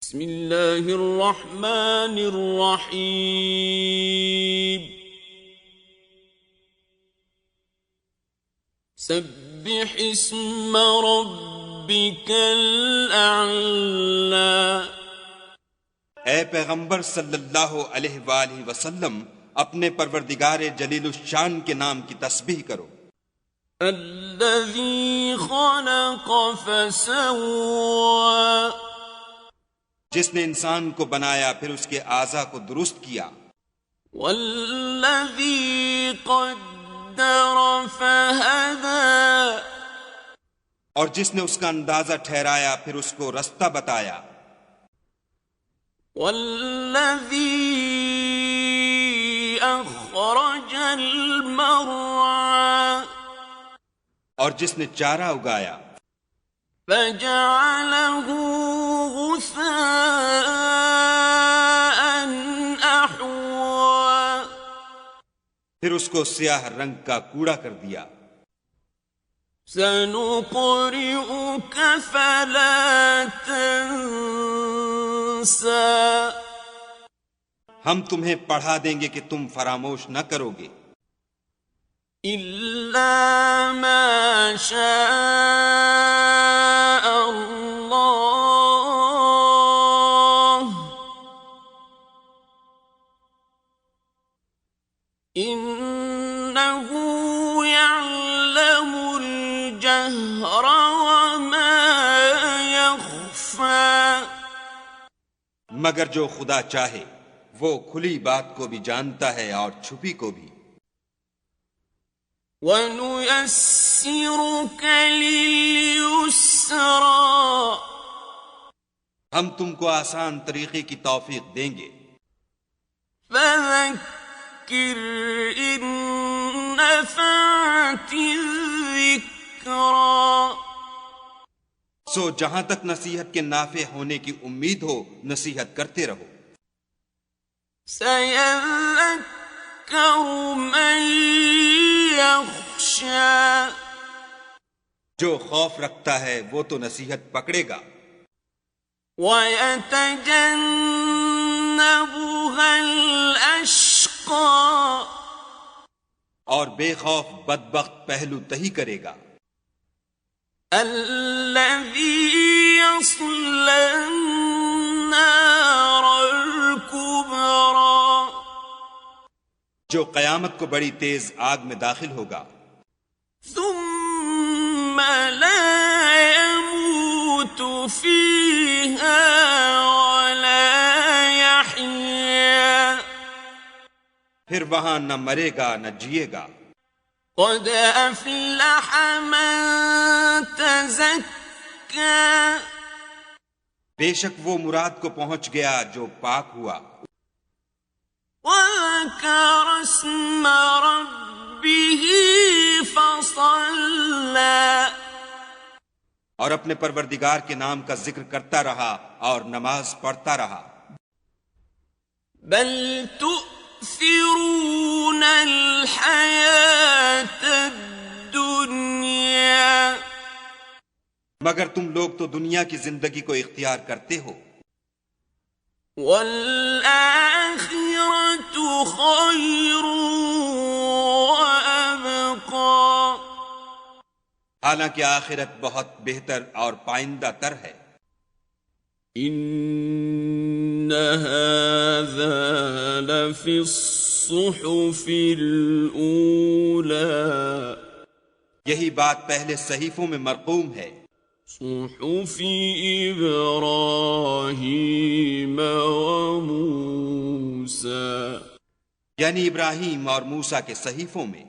بسم اللہ الرحمن الرحیم سبح اسم ربک الاعلی۔ اے پیغمبر صلی اللہ علیہ وآلہ وسلم، اپنے پروردگار جلیل الشان کے نام کی تسبیح کرو۔ الذی خلق فسوى، جس نے انسان کو بنایا پھر اس کے اعضاء کو درست کیا۔ والذی قدر فہدی، اور جس نے اس کا اندازہ ٹھہرایا پھر اس کو رستہ بتایا۔ والذی اخرج المرعى، اور جس نے چارہ اگایا۔ فجعله غثاء احوى، پھر اس کو سیاہ رنگ کا کوڑا کر دیا۔ سنقرئك فلا تنسى، ہم تمہیں پڑھا دیں گے کہ تم فراموش نہ کرو گے، إلا ما شاء الله إنه يعلم الجهر وما يخفى، مگر جو خدا چاہے وہ کھلی بات کو بھی جانتا ہے اور چھپی کو بھی۔ وَنُيَسِّرُكَ لِلْيُسْرَىٰ، ہم تم کو آسان طریقے کی توفیق دیں گے۔ فَذَكِّرْ إِن نَّفَعَتِ الذِّكْرَىٰ، سو جہاں تک نصیحت کے نافع ہونے کی امید ہو نصیحت کرتے رہو۔ سَيَذَّكَّرُ مَن يَخْشَىٰ، جو خوف رکھتا ہے وہ تو نصیحت پکڑے گا۔ وَيَتَجَنَّبُهَا الْأَشْقَىٰ، اور بے خوف بدبخت پہلو تہی کرے گا۔ الَّذِي يَصْلَى النَّارَ الْكُبْرَىٰ، جو قیامت کو بڑی تیز آگ میں داخل ہوگا۔ ثُمَّ لَا يَمُوتُ فِيهَا وَلَا يَحْيَىٰ، پھر وہاں نہ مرے گا نہ جیے گا۔ قَدْ أَفْلَحَ مَن تَزَكَّىٰ، بے شک وہ مراد کو پہنچ گیا جو پاک ہوا۔ وَذَكَرَ اسْمَ رَبِّهِ فَصَلَّىٰ، اور اپنے پروردگار کے نام کا ذکر کرتا رہا اور نماز پڑھتا رہا۔ بل تؤثرون الحياة الدنيا، مگر تم لوگ تو دنیا کی زندگی کو اختیار کرتے ہو۔ والآخرة خير وأبقى، حالانکہ آخرت بہت بہتر اور پائندہ تر ہے۔ إن هذا لفي الصحف الأولى، یہی بات پہلے صحیفوں میں مرقوم ہے۔ صحف إبراہیم وموسیٰ، یعنی ابراہیم اور موسیٰ کے صحیفوں میں۔